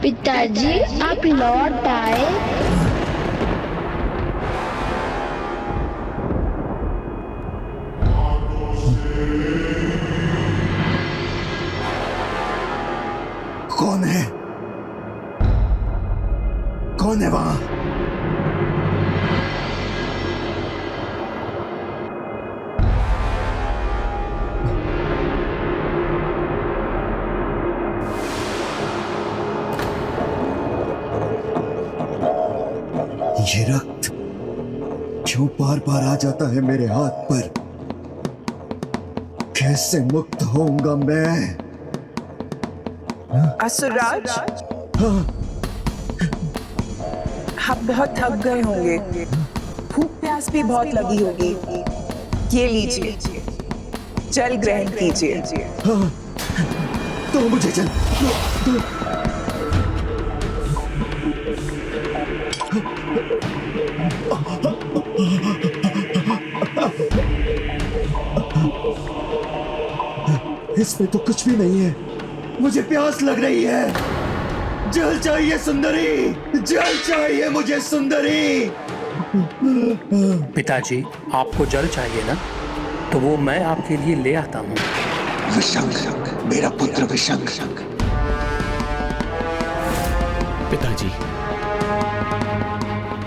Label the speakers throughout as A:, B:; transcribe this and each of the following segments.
A: पिताजी आप लौट आए।
B: कौन है? कौन है वहां? ये रक्त क्यों बार बार आ जाता है मेरे हाथ पर? कैसे मुक्त होऊंगा मैं?
C: असुरराज, आप बहुत थक गए होंगे, भूख प्यास भी बहुत लगी होगी। ये लीजिए, जल ग्रहण कीजिए।
B: तो मुझे जल दो। इसमें तो कुछ भी नहीं है। मुझे प्यास लग रही है। जल चाहिए सुंदरी, जल चाहिए मुझे सुंदरी।
D: पिताजी, आपको जल चाहिए ना, तो वो मैं आपके लिए ले आता हूँ।
B: विशंक, मेरा पुत्र विशंक।
E: पिताजी,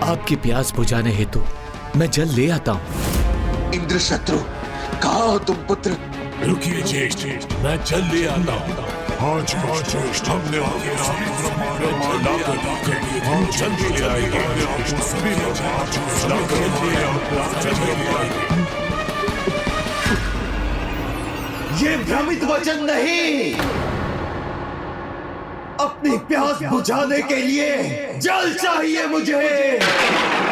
E: आपकी प्यास बुझाने हेतु मैं जल ले आता हूँ।
B: इंद्रशत्रु, कहाँ हो तुम पुत्र?
F: रुकिए ज्येष्ठ, मैं जल ले आता हूँ। आज ज्येष्ठ, हमने आपके सभी ब्रह्मांडों में लाकर हम जल्दी ले आएंगे। सभी
B: ये भ्रमित वचन नहीं। अपनी प्यास बुझाने के लिए जल चाहिए मुझे,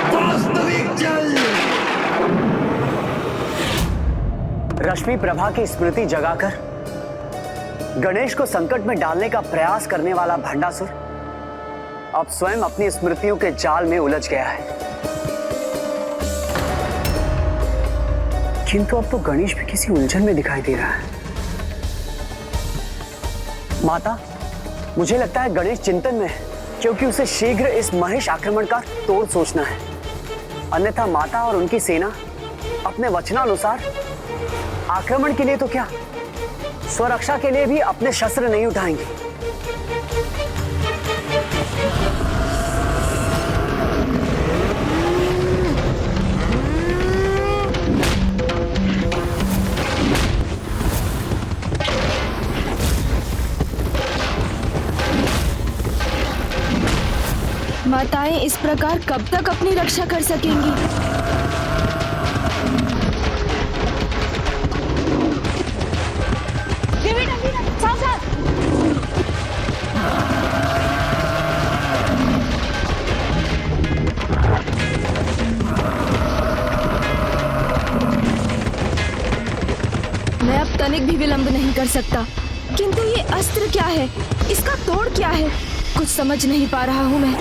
B: वास्तविक जल।
G: रश्मि प्रभा की स्मृति जगाकर गणेश को संकट में डालने का प्रयास करने वाला भंडासुर अब स्वयं अपनी स्मृतियों के जाल में उलझ गया है। किंतु अब तो गणेश भी किसी उलझन में दिखाई दे रहा है। माता, मुझे लगता है गणेश चिंतन में है, क्योंकि उसे शीघ्र इस महिष आक्रमण का तोड़ सोचना है। अन्यथा माता और उनकी सेना अपने वचनानुसार आक्रमण के लिए तो क्या, स्वरक्षा के लिए भी अपने शस्त्र नहीं उठाएंगे।
A: माताएं इस प्रकार कब तक अपनी रक्षा कर सकेंगी? मैं अब तनिक भी विलंब नहीं कर सकता। किंतु ये अस्त्र क्या है? इसका तोड़ क्या है? कुछ समझ नहीं पा रहा हूं मैं।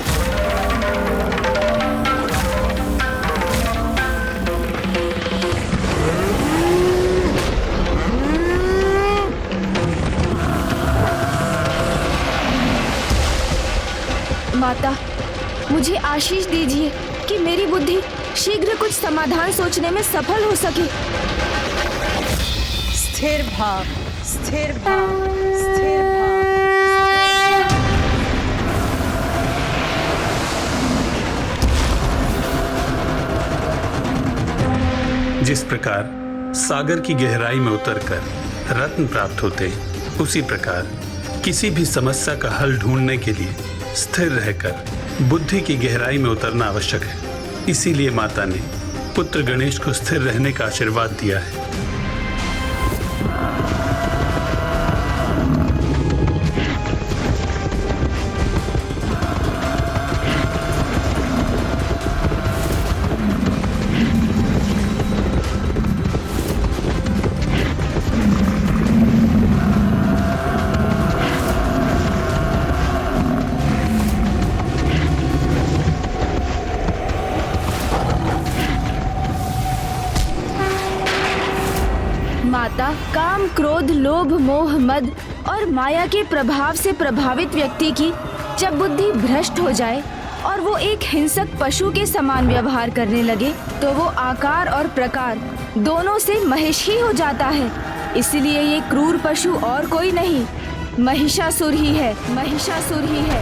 A: माता, मुझे आशीष दीजिए कि मेरी बुद्धि शीघ्र कुछ समाधान सोचने में सफल हो सके।
C: स्थिर भाव, स्थिर भाव, स्थिर भाव।
D: जिस प्रकार सागर की गहराई में उतरकर रत्न प्राप्त होते, उसी प्रकार किसी भी समस्या का हल ढूंढने के लिए स्थिर रहकर बुद्धि की गहराई में उतरना आवश्यक है। इसीलिए माता ने पुत्र गणेश को स्थिर रहने का आशीर्वाद दिया है।
A: माता, काम, क्रोध, लोभ, मोह, मद और माया के प्रभाव से प्रभावित व्यक्ति की जब बुद्धि भ्रष्ट हो जाए और वो एक हिंसक पशु के समान व्यवहार करने लगे तो वो आकार और प्रकार दोनों से महेश ही हो जाता है। इसलिए ये क्रूर पशु और कोई नहीं, महिषासुर ही है, महिषासुर ही है।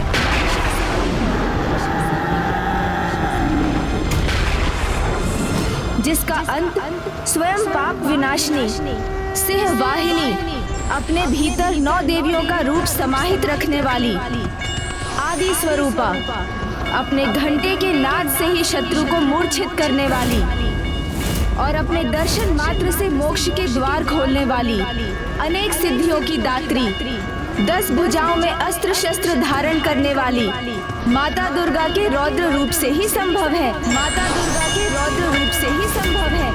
A: जिसका अंत स्वयं पाप विनाशिनी सिंह वाहिनी, अपने भीतर 9 देवियों का रूप समाहित रखने वाली आदि स्वरूपा, अपने घंटे के नाद से ही शत्रु को मूर्छित करने वाली और अपने दर्शन मात्र से मोक्ष के द्वार खोलने वाली, अनेक सिद्धियों की दात्री, 10 भुजाओं में अस्त्र शस्त्र धारण करने वाली माता दुर्गा के रौद्र रूप से ही संभव है, माता दुर्गा के रौद्र रूप से ही संभव है।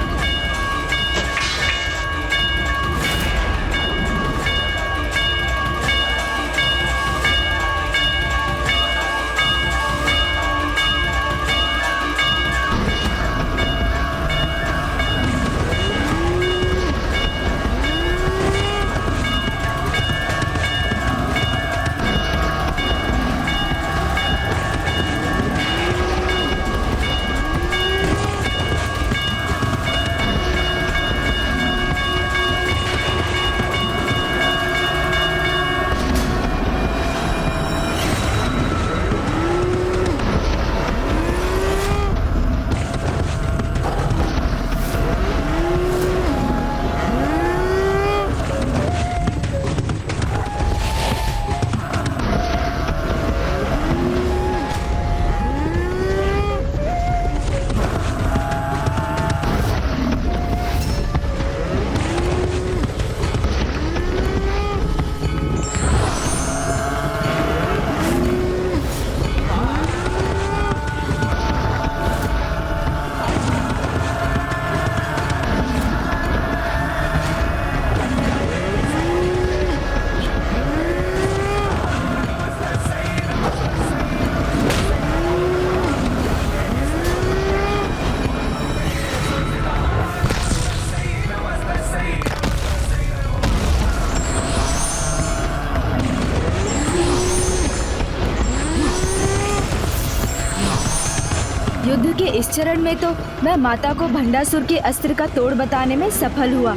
A: युद्ध के इस चरण में तो मैं माता को भंडासुर के अस्त्र का तोड़ बताने में सफल हुआ।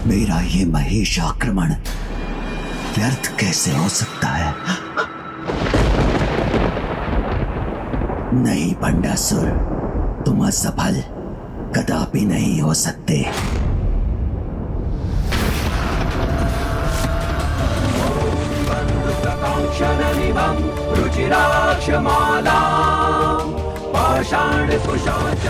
B: मेरा ये महेश आक्रमण व्यर्थ कैसे हो सकता है? नहीं भंडासुर, तुम असफल कदापि नहीं हो सकते। रुचिराक्षमाला पाषाण कुशोच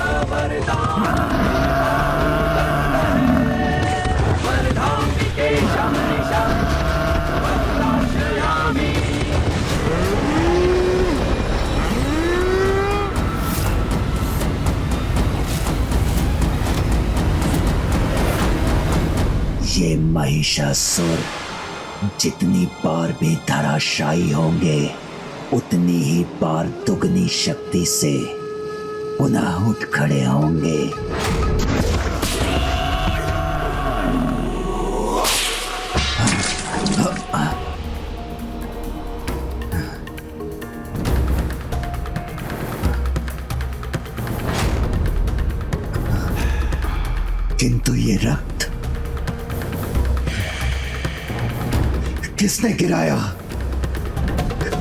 B: ये महिषासुर जितनी बार भी धराशायी होंगे उतनी ही बार दुगनी शक्ति से पुनः उठ खड़े होंगे। किंतु ये रक्त किसने गिराया?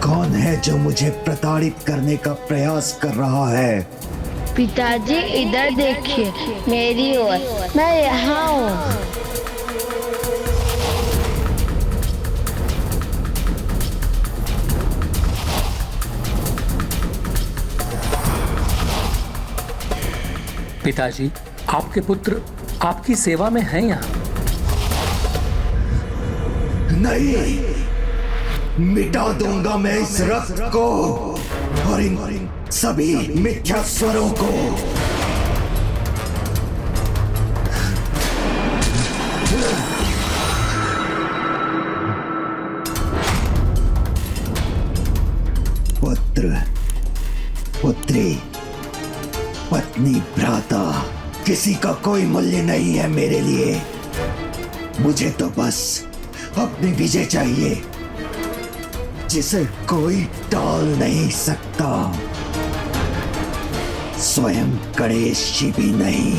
B: कौन है जो मुझे प्रताड़ित करने का प्रयास कर रहा है?
H: पिताजी इधर देखिए, मेरी ओर, मैं यहाँ हूँ।
I: पिताजी, आपके पुत्र आपकी सेवा में हैं यहाँ।
B: नहीं, मिटा दूंगा मैं इस रक्त को और इन सभी मिथ्या स्वरों को। पुत्री, पत्नी, भ्राता, किसी का कोई मूल्य नहीं है मेरे लिए। मुझे तो बस अपनी विजय चाहिए, जिसे कोई टाल नहीं सकता, स्वयं गणेश जी भी नहीं।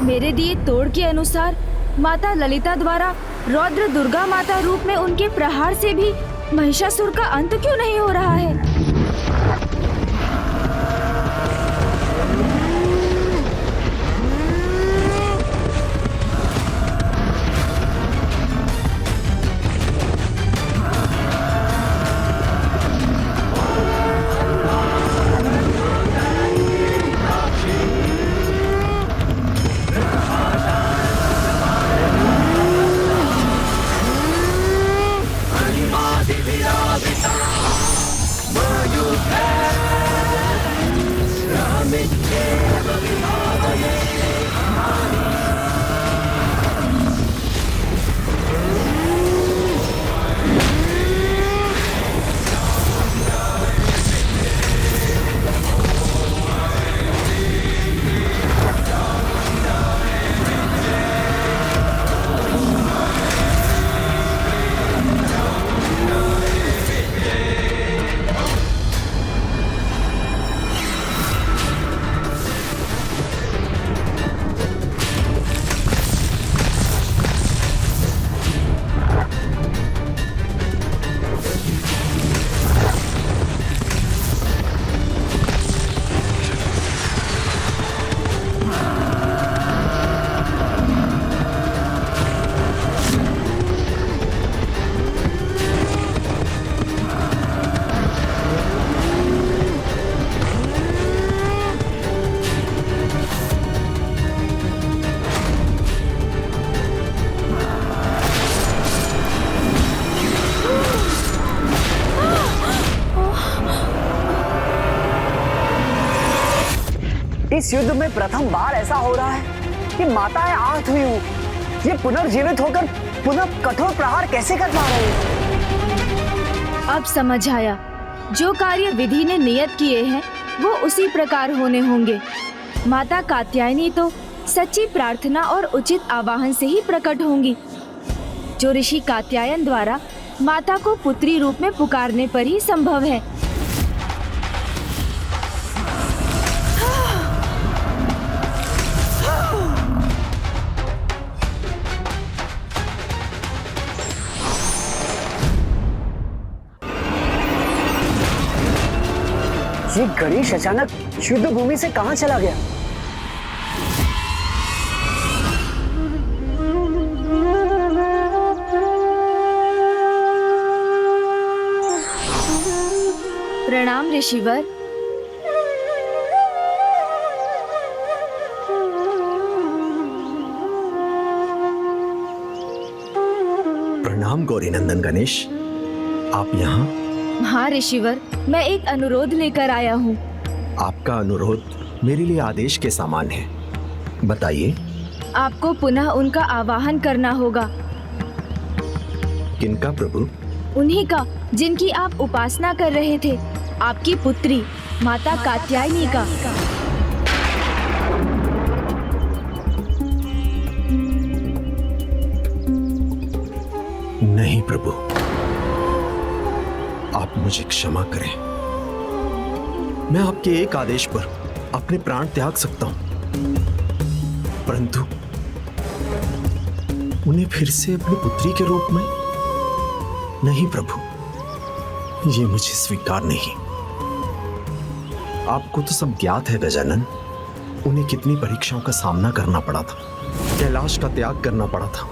A: मेरे दिए तोड़ के अनुसार माता ललिता द्वारा रौद्र दुर्गा माता रूप में उनके प्रहार से भी महिषासुर का अंत क्यों नहीं हो रहा है?
G: इस युद्ध में प्रथम बार ऐसा हो रहा है कि माताएं आहत हुई हूं। ये पुनर्जीवित होकर पुनः कठोर प्रहार कैसे कर पा रहे हैं?
A: अब समझ आया, जो कार्य विधि ने नियत किए हैं वो उसी प्रकार होने होंगे। माता कात्यायनी तो सच्ची प्रार्थना और उचित आवाहन से ही प्रकट होंगी, जो ऋषि कात्यायन द्वारा माता को पुत्री रूप में पुकारने पर ही संभव है।
G: ये गणेश अचानक युद्ध भूमि से कहां चला गया?
A: प्रणाम ऋषिवर।
J: प्रणाम गौरी नंदन गणेश, आप यहाँ?
A: हाँ ऋषिवर, मैं एक अनुरोध लेकर आया हूँ।
J: आपका अनुरोध मेरे लिए आदेश के समान है, बताइए।
A: आपको पुनः उनका आवाहन करना होगा।
J: किनका प्रभु?
A: उन्हीं का जिनकी आप उपासना कर रहे थे, आपकी पुत्री माता कात्यायनी का।
J: नहीं प्रभु, आप मुझे क्षमा करें। मैं आपके एक आदेश पर अपने प्राण त्याग सकता हूं, परंतु उन्हें फिर से अपनी पुत्री के रूप में नहीं प्रभु, ये मुझे स्वीकार नहीं। आपको तो सब ज्ञात है गजानन, उन्हें कितनी परीक्षाओं का सामना करना पड़ा था, कैलाश का त्याग करना पड़ा था,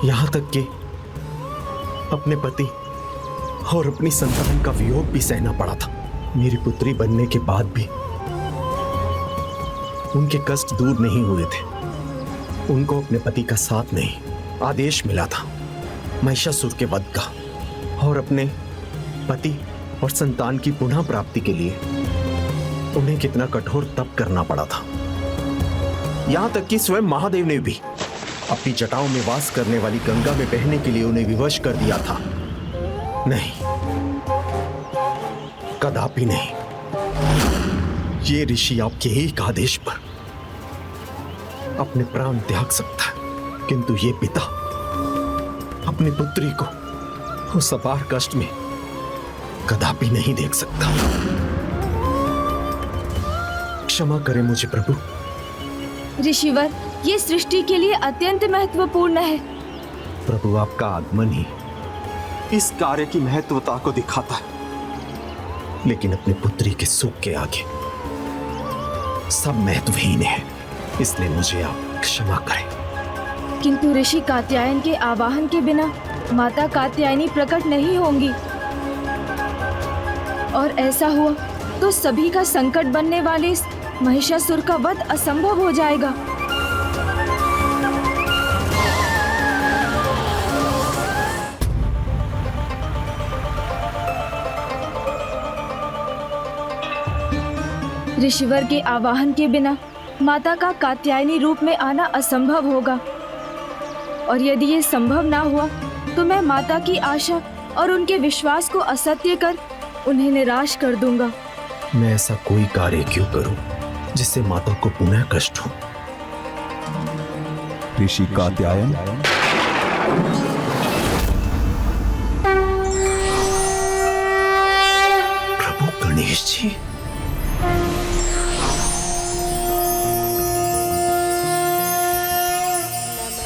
J: यहां तक कि अपने पति और अपनी संतान का वियोग भी सहना पड़ा था। मेरी पुत्री बनने के बाद भी उनके कष्ट दूर नहीं हुए थे। उनको अपने पति का साथ नहीं, आदेश मिला था महिषासुर के वध का, और अपने पति और संतान की पुनः प्राप्ति के लिए उन्हें कितना कठोर तप करना पड़ा था। यहां तक कि स्वयं महादेव ने भी अपनी जटाओं में वास करने वाली गंगा में बहने के लिए उन्हें विवश कर दिया था। नहीं, कदापि नहीं। ये ऋषि आपके एक आदेश पर अपने प्राण त्याग सकता है, किंतु ये पिता अपनी पुत्री को उस अपार कष्ट में कदापि नहीं देख सकता। क्षमा करें मुझे प्रभु।
A: ऋषिवर, ये सृष्टि के लिए अत्यंत महत्वपूर्ण है।
J: प्रभु, आपका आगमन ही इस कार्य की महत्वता को दिखाता है, लेकिन अपनी पुत्री के सुख के आगे सब महत्वहीन है, इसलिए मुझे आप क्षमा करें।
A: किंतु ऋषि कात्यायन के आवाहन के बिना माता कात्यायनी प्रकट नहीं होंगी, और ऐसा हुआ तो सभी का संकट बनने वाले इस महिषासुर का वध असंभव हो जाएगा। ऋषिवर के आवाहन के बिना माता का कात्यायनी रूप में आना असंभव होगा, और यदि ये संभव ना हुआ तो मैं माता की आशा और उनके विश्वास को असत्य कर उन्हें निराश कर दूंगा।
J: मैं ऐसा कोई कार्य क्यों करूं जिससे माता को पुनः कष्ट हो?
K: ऋषि कात्यायन,
J: प्रभु गणेश जी,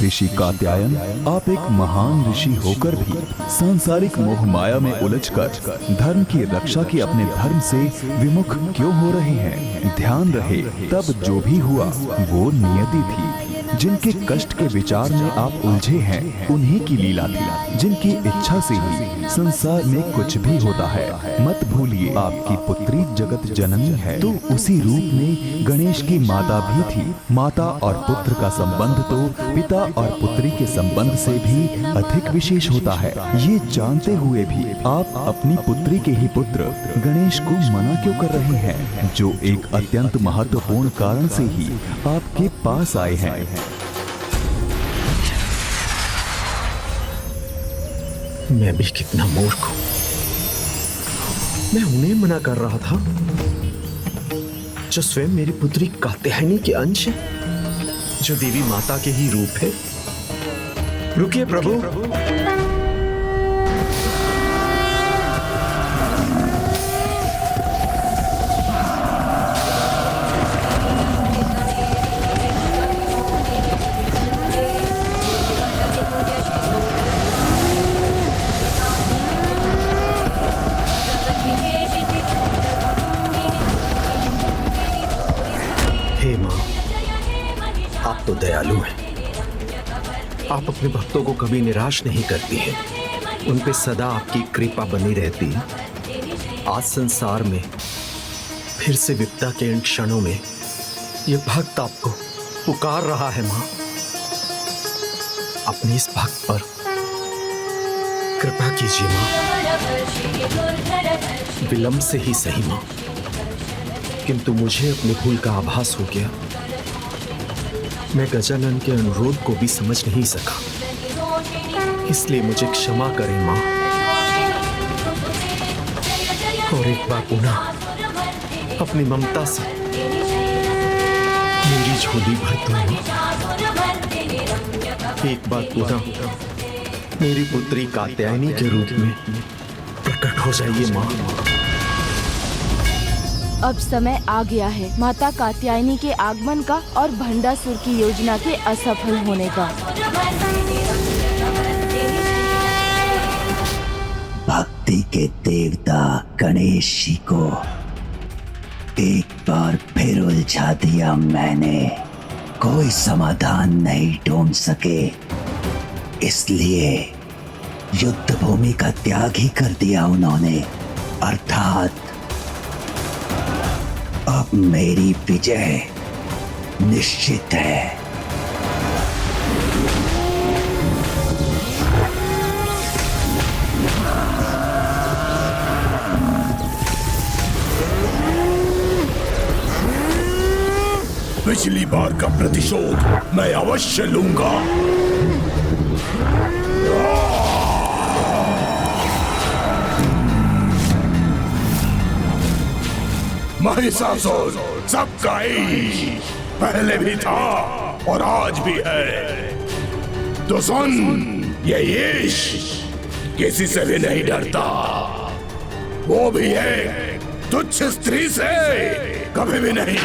K: ऋषि कात्यायन, आप एक महान ऋषि होकर भी सांसारिक मोह माया में उलझकर धर्म की रक्षा की अपने धर्म से विमुख क्यों हो रहे हैं? ध्यान रहे, तब जो भी हुआ वो नियति थी। जिनके कष्ट के विचार में आप उलझे हैं उन्हीं की लीला थी। जिनकी इच्छा से ही संसार में कुछ भी होता है। मत भूलिए, आपकी पुत्री जगत जननी है, तो उसी रूप में गणेश की माता भी थी। माता और पुत्र का संबंध तो पिता और पुत्री के संबंध से भी अधिक विशेष होता है। ये जानते हुए भी आप अपनी पुत्री के ही पुत्र गणेश को मना क्यों कर रहे हैं, जो एक अत्यंत महत्वपूर्ण कारण से ही आपके पास आए हैं?
J: मैं भी कितना मूर्ख हूं। मैं उन्हें मना कर रहा था जो स्वयं मेरी पुत्री कात्यायनी के अंश है, जो देवी माता के ही रूप है। रुकिए प्रभु, हे मां, आप तो दयालु हैं। आप अपने भक्तों को कभी निराश नहीं करती हैं। उन पे सदा आपकी कृपा बनी रहती है। आज संसार में फिर से विपदा के इन क्षणों में ये भक्त आपको पुकार रहा है मां। अपने इस भक्त पर कृपा कीजिए मां, विलंब से ही सही मां, किंतु मुझे अपनी भूल का आभास हो गया। मैं गजानन के अनुरोध को भी समझ नहीं सका, इसलिए मुझे क्षमा करें मां। और एक बार पुनः अपनी ममता से मेरी झोली भर दो मां। एक बार पुनः मेरी पुत्री कात्यायनी के रूप में प्रकट हो जाइए मां।
A: अब समय आ गया है माता कात्यायनी के आगमन का और भंडासुर की योजना के असफल होने का।
B: भक्ति के देवता गणेश जी को एक बार फिर उलझा दिया मैंने। कोई समाधान नहीं ढूंढ सके, इसलिए युद्ध भूमि का त्याग ही कर दिया उन्होंने। अर्थात अब मेरी विजय निश्चित है।
F: पिछली बार का प्रतिशोध मैं अवश्य लूंगा। महिषासुर सबका ही पहले भी था और आज भी है। तो सुन, ये यश किसी से भी नहीं डरता, वो भी है तुच्छ स्त्री से कभी भी नहीं।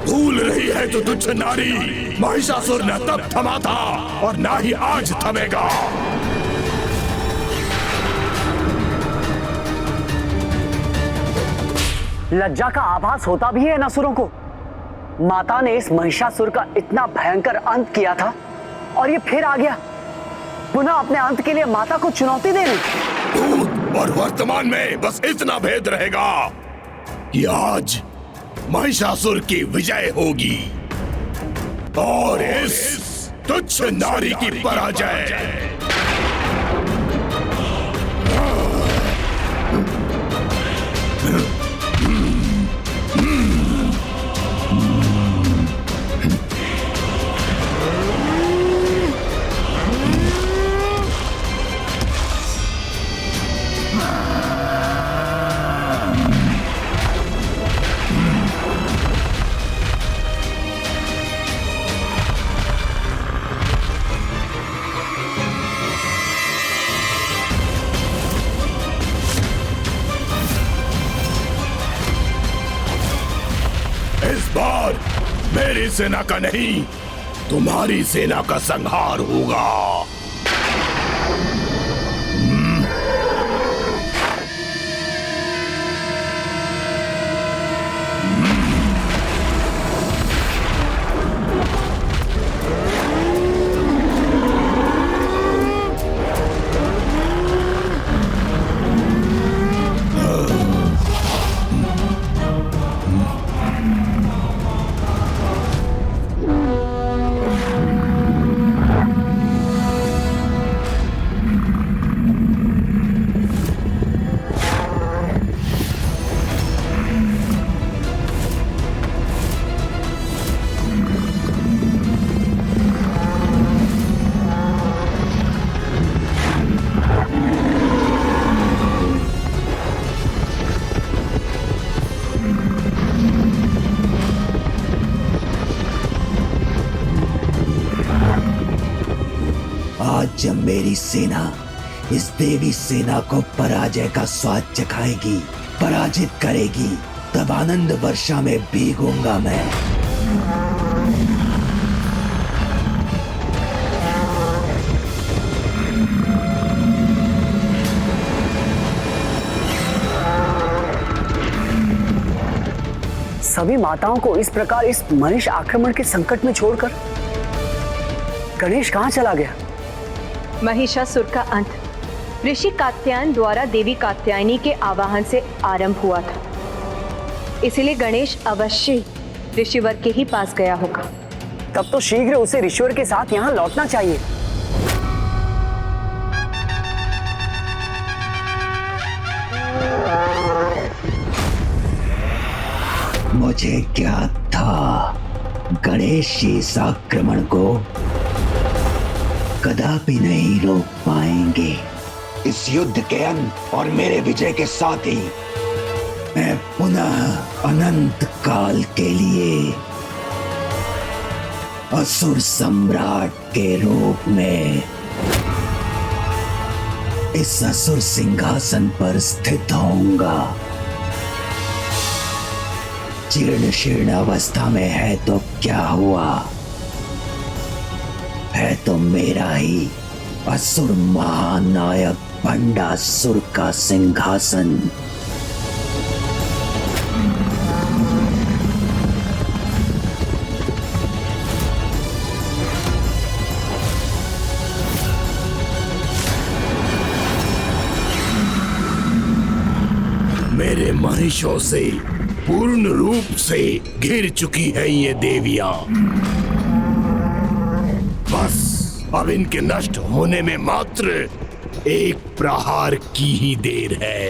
F: भूल रही है तो तुच्छ नारी महिषासुर न तब थमा था और ना ही आज थमेगा।
G: लज्जा का आभास होता भी है इन असुरों को। माता ने इस महिषासुर का इतना भयंकर अंत किया था और ये फिर आ गया पुनः अपने अंत के लिए माता को चुनौती देने।
F: भूत और वर्तमान में बस इतना भेद रहेगा कि आज महिषासुर की विजय होगी और इस तुच्छ नारी की पराजय। इस बार मेरी सेना का नहीं, तुम्हारी सेना का संहार होगा।
B: आज जब मेरी सेना इस देवी सेना को पराजय का स्वाद चखाएगी, पराजित करेगी, तब आनंद वर्षा में भीगूंगा मैं।
G: सभी माताओं को इस प्रकार इस महिष आक्रमण के संकट में छोड़कर गणेश कहां चला गया?
L: महिषासुर का अंत ऋषि कात्यायन द्वारा देवी कात्यायनी के आवाहन से आरंभ हुआ था, इसलिए गणेश अवश्य ऋषिवर के ही पास गया होगा।
G: तब तो शीघ्र उसे ऋषिवर के साथ यहाँ लौटना चाहिए।
B: मुझे ज्ञात था गणेश इस आक्रमण को कदापि नहीं रोक पाएंगे। इस युद्ध के अंत और मेरे विजय के साथ ही मैं पुनः अनंत काल के लिए असुर सम्राट के रूप में इस असुर सिंहासन पर स्थित होऊंगा। जीर्ण शीर्ण अवस्था में है तो क्या हुआ, है तो मेरा ही असुर महानायक भंडासुर का सिंहासन।
F: मेरे महिषों से पूर्ण रूप से घिर चुकी है ये देवियां। बस अब इनके नष्ट होने में मात्र एक प्रहार की ही देर है।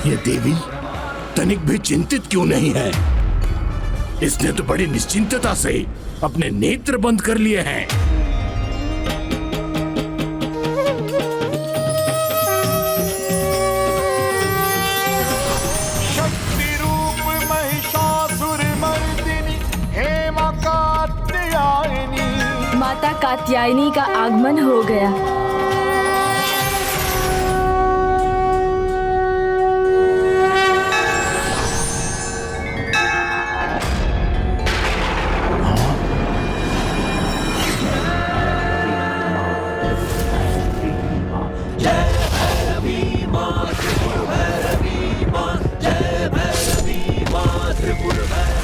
F: ये देवी तनिक भी चिंतित क्यों नहीं है? इसने तो बड़ी निश्चिंतता से अपने नेत्र बंद कर लिए हैं।
M: शक्ति रूप महिषासुरमर्दिनी हेमा कात्यायनी।
A: माता कात्यायनी का आगमन हो गया।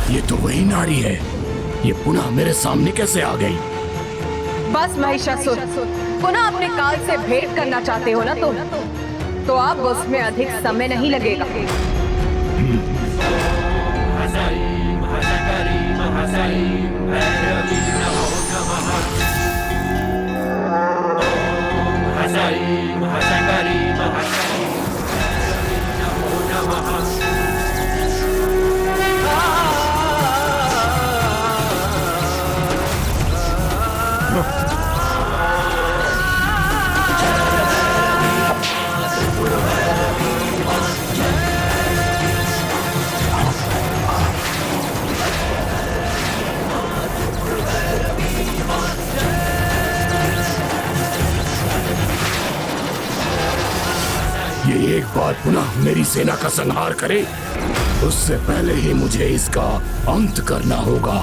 F: ये तो वही नारी है। ये पुनः मेरे सामने कैसे आ गई?
L: बस महिषासुर, पुनः अपने काल से भेंट करना चाहते हो ना तो अब उसमें अधिक समय नहीं लगेगा।
F: ये एक बार पुनः मेरी सेना का संहार करे, उससे पहले ही मुझे इसका अंत करना होगा।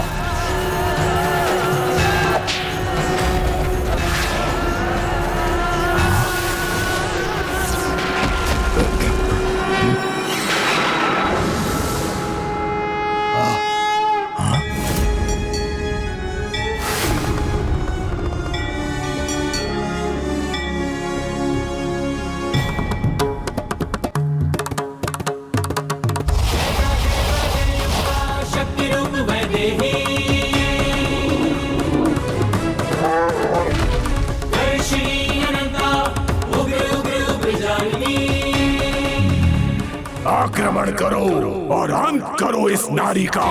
F: आक्रमण करो और अंत करो इस नारी का।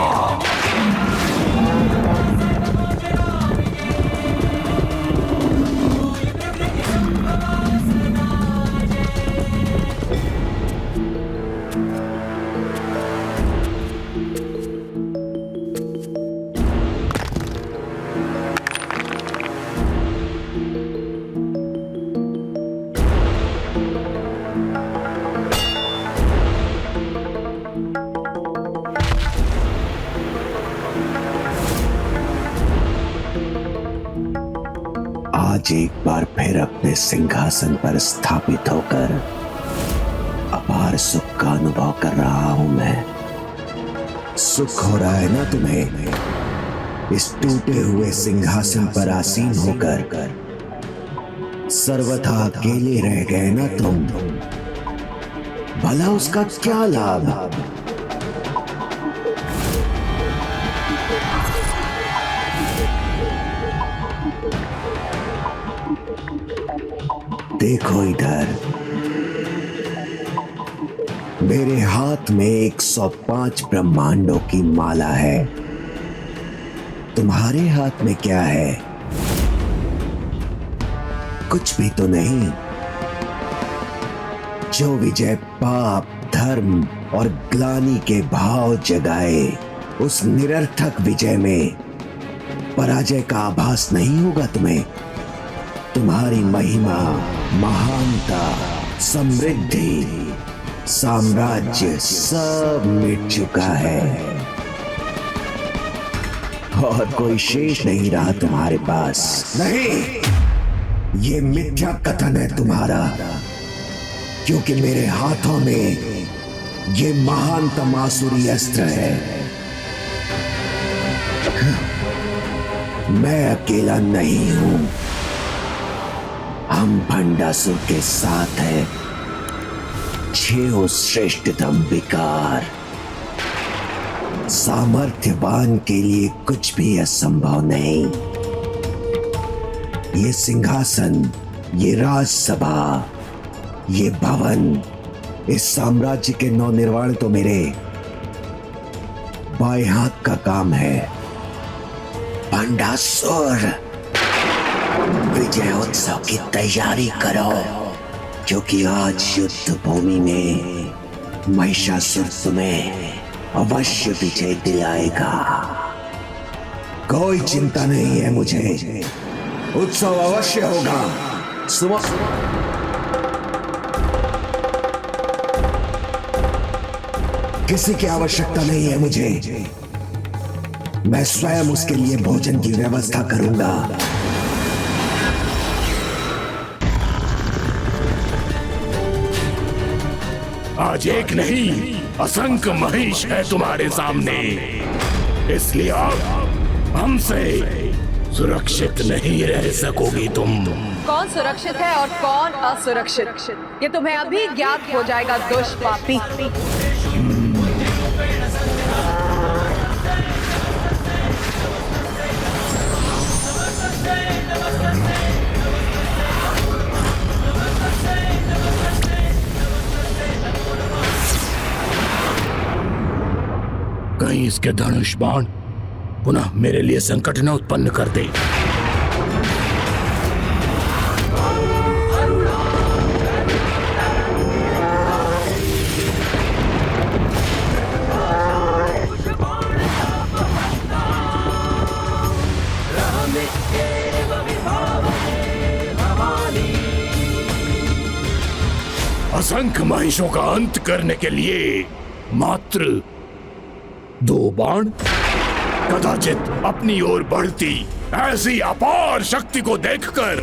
B: आज एक बार फिर अपने सिंहासन पर स्थापित होकर अपार सुख का अनुभव कर रहा हूं मैं। सुख हो रहा है ना तुम्हें इस टूटे हुए सिंहासन पर आसीन होकर? सर्वथा अकेले रह गए ना तुम, भला उसका क्या लाभ? देखो इधर, मेरे हाथ में 105 ब्रह्मांडों की माला है। तुम्हारे हाथ में क्या है? कुछ भी तो नहीं। जो विजय पाप, धर्म और ग्लानि के भाव जगाए, उस निरर्थक विजय में पराजय का आभास नहीं होगा तुम्हें। तुम्हारी महिमा, महानता, समृद्धि, साम्राज्य सब मिट चुका है और कोई शेष नहीं रहा तुम्हारे पास। नहीं, ये मिथ्या कथन है तुम्हारा, क्योंकि मेरे हाथों में ये महानतम आसुरी अस्त्र है। मैं अकेला नहीं हूं, हम भंडासुर के साथ है। 6 श्रेष्ठतम विकार। सामर्थ्यवान के लिए कुछ भी असंभव नहीं। ये सिंहासन, ये राजसभा, ये भवन इस साम्राज्य के नवनिर्माण तो मेरे बाएं हाथ का काम है। पांडासुर, विजय उत्सव की तैयारी करो, क्योंकि आज युद्ध भूमि में महिषासुर तुम्हें अवश्य विजय दिलाएगा। कोई चिंता नहीं है मुझे, उत्सव अवश्य होगा। किसी की आवश्यकता नहीं है मुझे, मैं स्वयं उसके लिए भोजन की व्यवस्था करूंगा।
F: आज एक नहीं असंख्य महिष है तुम्हारे सामने, इसलिए आप हमसे सुरक्षित नहीं रह सकोगी। तुम
L: कौन सुरक्षित है और कौन असुरक्षित, ये तुम्हें अभी ज्ञात हो जाएगा दुष्पापी।
F: कहीं इसके धनुष बाण पुनः मेरे लिए संकट न उत्पन्न कर दे। असंख्य महिषों का अंत करने के लिए मात्र 2 बाण, कदाचित अपनी ओर बढ़ती ऐसी अपार शक्ति को देखकर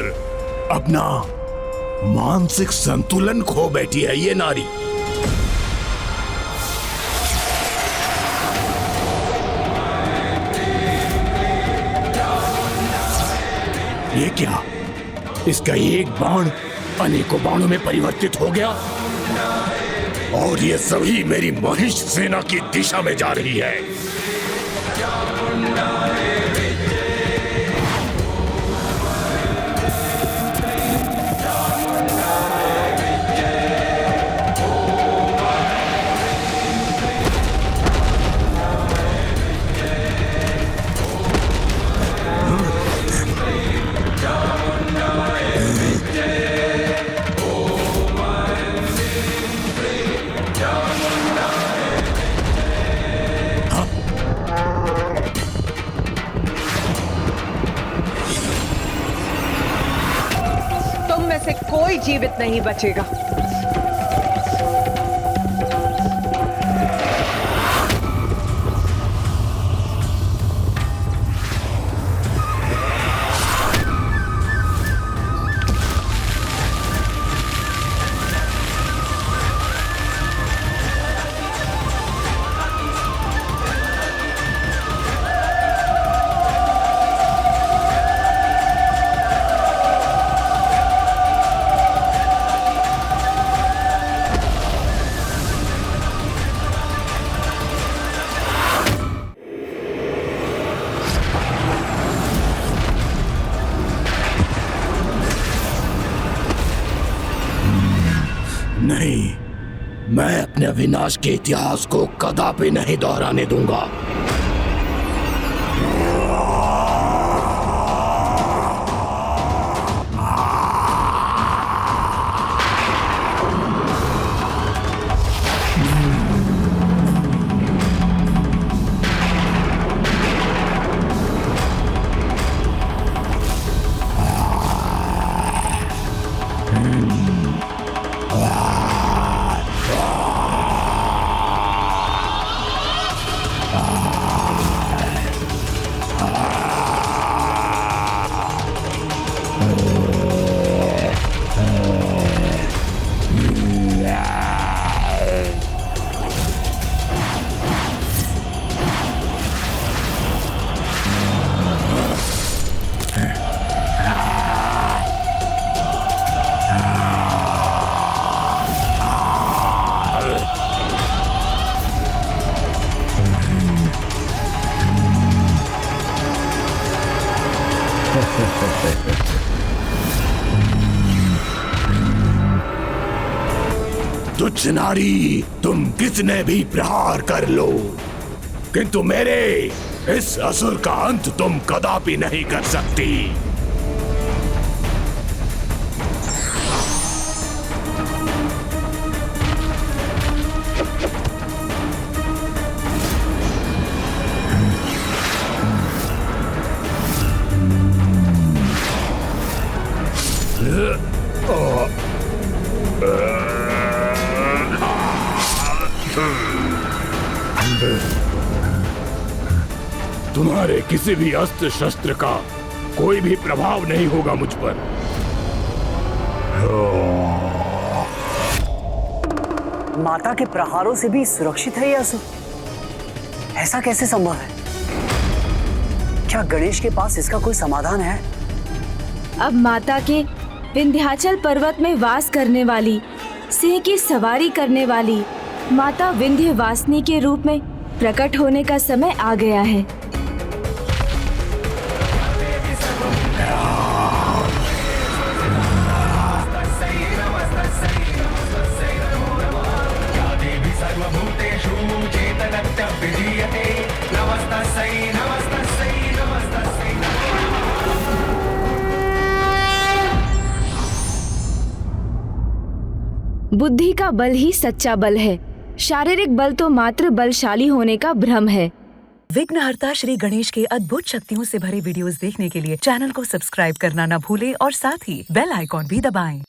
F: अपना मानसिक संतुलन खो बैठी है ये नारी। ये क्या, इसका एक बाण अनेकों बाणों में परिवर्तित हो गया और ये सभी मेरी महिष सेना की दिशा में जा रही है।
L: से कोई जीवित नहीं बचेगा।
F: नहीं, मैं अपने विनाश के इतिहास को कदापि नहीं दोहराने दूंगा। तुच्छ नारी, तुम किसने भी प्रहार कर लो, किंतु मेरे इस असुर का अंत तुम कदापि नहीं कर सकती। तुम्हारे किसी भी अस्त्र शस्त्र का कोई भी प्रभाव नहीं होगा मुझ पर।
G: माता के प्रहारों से भी सुरक्षित है यह असुर? ऐसा कैसे संभव है? क्या गणेश के पास इसका कोई समाधान है?
A: अब माता के विंध्याचल पर्वत में वास करने वाली, सिंह की सवारी करने वाली माता विंध्यवासिनी के रूप में प्रकट होने का समय आ गया है। बुद्धि का बल ही सच्चा बल है, शारीरिक बल तो मात्र बलशाली होने का भ्रम है।
N: विघ्नहर्ता श्री गणेश के अद्भुत शक्तियों से भरे वीडियोस देखने के लिए चैनल को सब्सक्राइब करना न भूलें और साथ ही बेल आइकॉन भी दबाएं।